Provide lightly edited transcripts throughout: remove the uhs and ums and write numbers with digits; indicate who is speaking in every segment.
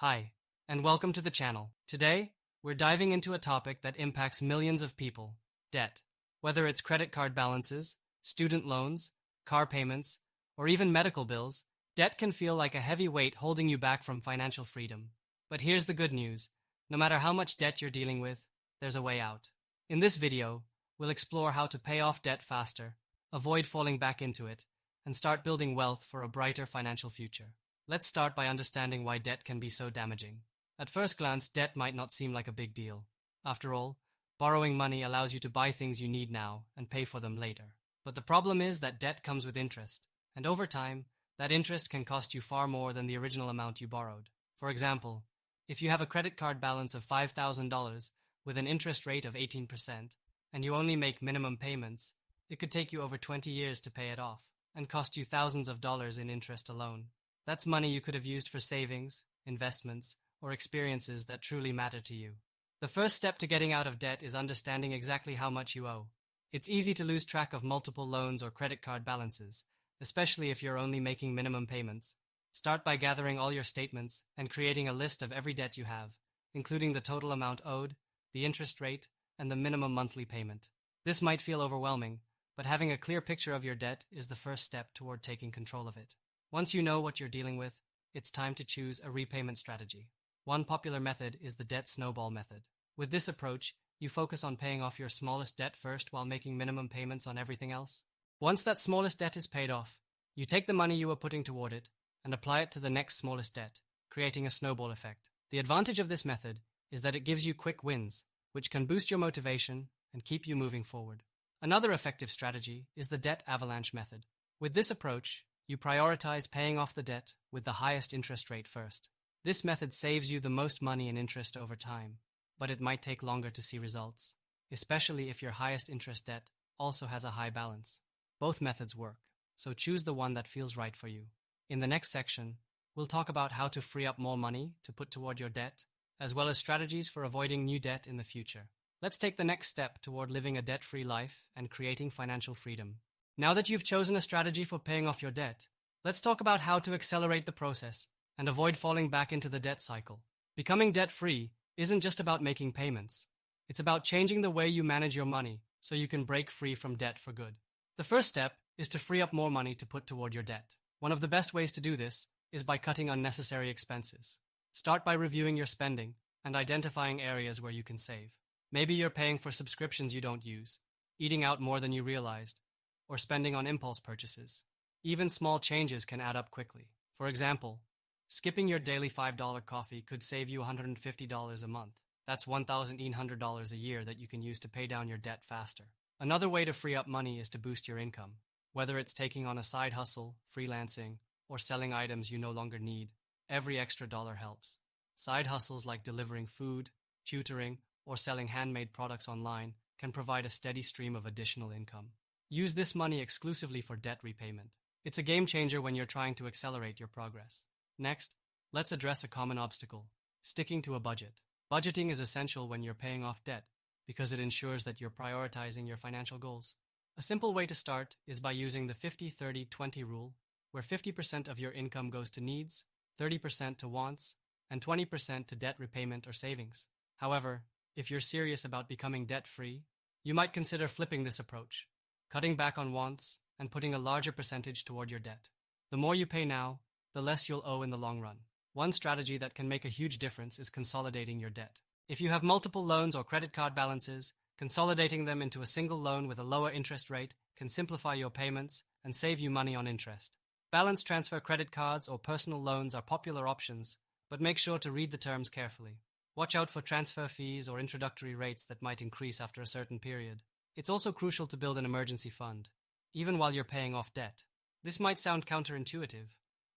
Speaker 1: Hi, and welcome to the channel. Today, we're diving into a topic that impacts millions of people: debt. Whether it's credit card balances, student loans, car payments, or even medical bills, debt can feel like a heavy weight holding you back from financial freedom. But here's the good news: no matter how much debt you're dealing with, there's a way out. In this video, we'll explore how to pay off debt faster, avoid falling back into it, and start building wealth for a brighter financial future. Let's start by understanding why debt can be so damaging. At first glance, debt might not seem like a big deal. After all, borrowing money allows you to buy things you need now and pay for them later. But the problem is that debt comes with interest, and over time, that interest can cost you far more than the original amount you borrowed. For example, if you have a credit card balance of $5,000 with an interest rate of 18%, and you only make minimum payments, it could take you over 20 years to pay it off, and cost you thousands of dollars in interest alone. That's money you could have used for savings, investments, or experiences that truly matter to you. The first step to getting out of debt is understanding exactly how much you owe. It's easy to lose track of multiple loans or credit card balances, especially if you're only making minimum payments. Start by gathering all your statements and creating a list of every debt you have, including the total amount owed, the interest rate, and the minimum monthly payment. This might feel overwhelming, but having a clear picture of your debt is the first step toward taking control of it. Once you know what you're dealing with, it's time to choose a repayment strategy. One popular method is the debt snowball method. With this approach, you focus on paying off your smallest debt first while making minimum payments on everything else. Once that smallest debt is paid off, you take the money you were putting toward it and apply it to the next smallest debt, creating a snowball effect. The advantage of this method is that it gives you quick wins, which can boost your motivation and keep you moving forward. Another effective strategy is the debt avalanche method. With this approach, you prioritize paying off the debt with the highest interest rate first. This method saves you the most money in interest over time, but it might take longer to see results, especially if your highest interest debt also has a high balance. Both methods work, so choose the one that feels right for you. In the next section, we'll talk about how to free up more money to put toward your debt, as well as strategies for avoiding new debt in the future. Let's take the next step toward living a debt-free life and creating financial freedom. Now that you've chosen a strategy for paying off your debt, let's talk about how to accelerate the process and avoid falling back into the debt cycle. Becoming debt-free isn't just about making payments. It's about changing the way you manage your money so you can break free from debt for good. The first step is to free up more money to put toward your debt. One of the best ways to do this is by cutting unnecessary expenses. Start by reviewing your spending and identifying areas where you can save. Maybe you're paying for subscriptions you don't use, eating out more than you realized, or spending on impulse purchases. Even small changes can add up quickly. For example, skipping your daily $5 coffee could save you $150 a month. That's $1,800 a year that you can use to pay down your debt faster. Another way to free up money is to boost your income. Whether it's taking on a side hustle, freelancing, or selling items you no longer need, every extra dollar helps. Side hustles like delivering food, tutoring, or selling handmade products online can provide a steady stream of additional income. Use this money exclusively for debt repayment. It's a game changer when you're trying to accelerate your progress. Next, let's address a common obstacle: sticking to a budget. Budgeting is essential when you're paying off debt because it ensures that you're prioritizing your financial goals. A simple way to start is by using the 50-30-20 rule, where 50% of your income goes to needs, 30% to wants, and 20% to debt repayment or savings. However, if you're serious about becoming debt-free, you might consider flipping this approach, cutting back on wants and putting a larger percentage toward your debt. The more you pay now, the less you'll owe in the long run. One strategy that can make a huge difference is consolidating your debt. If you have multiple loans or credit card balances, consolidating them into a single loan with a lower interest rate can simplify your payments and save you money on interest. Balance transfer credit cards or personal loans are popular options, but make sure to read the terms carefully. Watch out for transfer fees or introductory rates that might increase after a certain period. It's also crucial to build an emergency fund, even while you're paying off debt. This might sound counterintuitive,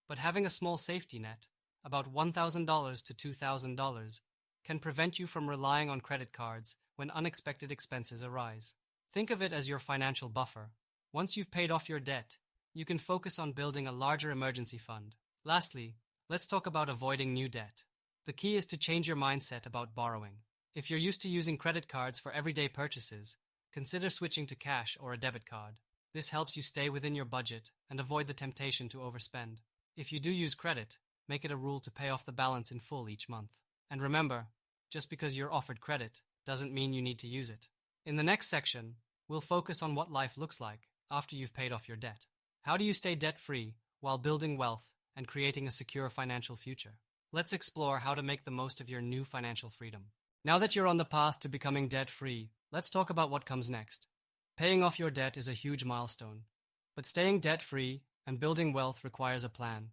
Speaker 1: but having a small safety net, about $1,000 to $2,000, can prevent you from relying on credit cards when unexpected expenses arise. Think of it as your financial buffer. Once you've paid off your debt, you can focus on building a larger emergency fund. Lastly, let's talk about avoiding new debt. The key is to change your mindset about borrowing. If you're used to using credit cards for everyday purchases, consider switching to cash or a debit card. This helps you stay within your budget and avoid the temptation to overspend. If you do use credit, make it a rule to pay off the balance in full each month. And remember, just because you're offered credit doesn't mean you need to use it. In the next section, we'll focus on what life looks like after you've paid off your debt. How do you stay debt-free while building wealth and creating a secure financial future? Let's explore how to make the most of your new financial freedom. Now that you're on the path to becoming debt-free, let's talk about what comes next. Paying off your debt is a huge milestone, but staying debt-free and building wealth requires a plan.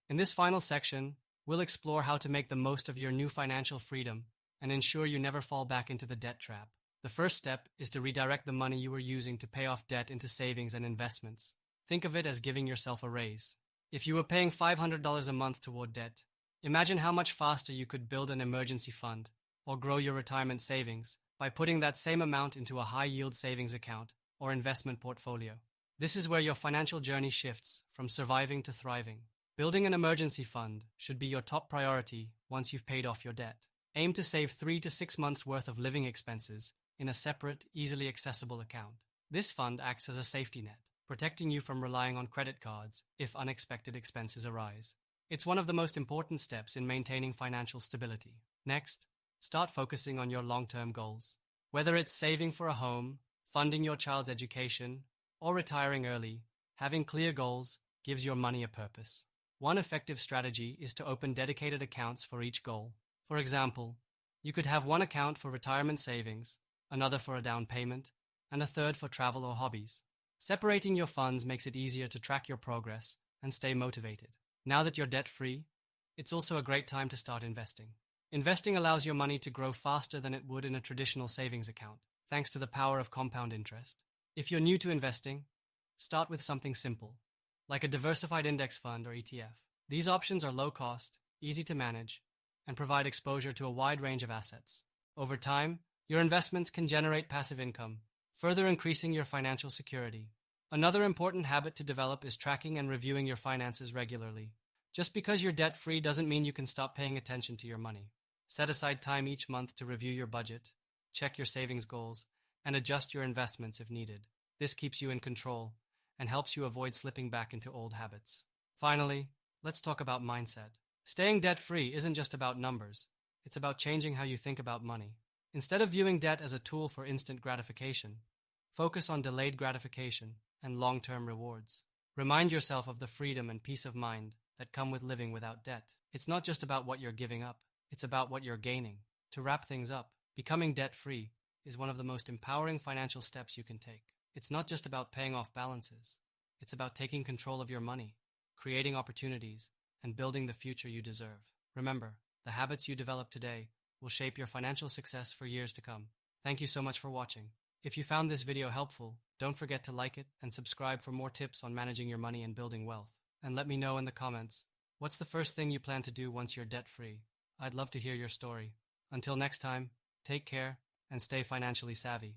Speaker 1: In this final section, we'll explore how to make the most of your new financial freedom and ensure you never fall back into the debt trap. The first step is to redirect the money you were using to pay off debt into savings and investments. Think of it as giving yourself a raise. If you were paying $500 a month toward debt, imagine how much faster you could build an emergency fund or grow your retirement savings by putting that same amount into a high-yield savings account or investment portfolio. This is where your financial journey shifts from surviving to thriving. Building an emergency fund should be your top priority once you've paid off your debt. Aim to save 3 to 6 months' worth of living expenses in a separate, easily accessible account. This fund acts as a safety net, protecting you from relying on credit cards if unexpected expenses arise. It's one of the most important steps in maintaining financial stability. Next, start focusing on your long-term goals. Whether it's saving for a home, funding your child's education, or retiring early, having clear goals gives your money a purpose. One effective strategy is to open dedicated accounts for each goal. For example, you could have one account for retirement savings, another for a down payment, and a third for travel or hobbies. Separating your funds makes it easier to track your progress and stay motivated. Now that you're debt-free, it's also a great time to start investing. Investing allows your money to grow faster than it would in a traditional savings account, thanks to the power of compound interest. If you're new to investing, start with something simple, like a diversified index fund or ETF. These options are low cost, easy to manage, and provide exposure to a wide range of assets. Over time, your investments can generate passive income, further increasing your financial security. Another important habit to develop is tracking and reviewing your finances regularly. Just because you're debt-free doesn't mean you can stop paying attention to your money. Set aside time each month to review your budget, check your savings goals, and adjust your investments if needed. This keeps you in control and helps you avoid slipping back into old habits. Finally, let's talk about mindset. Staying debt-free isn't just about numbers. It's about changing how you think about money. Instead of viewing debt as a tool for instant gratification, focus on delayed gratification and long-term rewards. Remind yourself of the freedom and peace of mind that come with living without debt. It's not just about what you're giving up, it's about what you're gaining. To wrap things up, becoming debt-free is one of the most empowering financial steps you can take. It's not just about paying off balances. It's about taking control of your money, creating opportunities, and building the future you deserve. Remember, the habits you develop today will shape your financial success for years to come. Thank you so much for watching. If you found this video helpful, don't forget to like it and subscribe for more tips on managing your money and building wealth. And let me know in the comments, what's the first thing you plan to do once you're debt-free? I'd love to hear your story. Until next time, take care and stay financially savvy.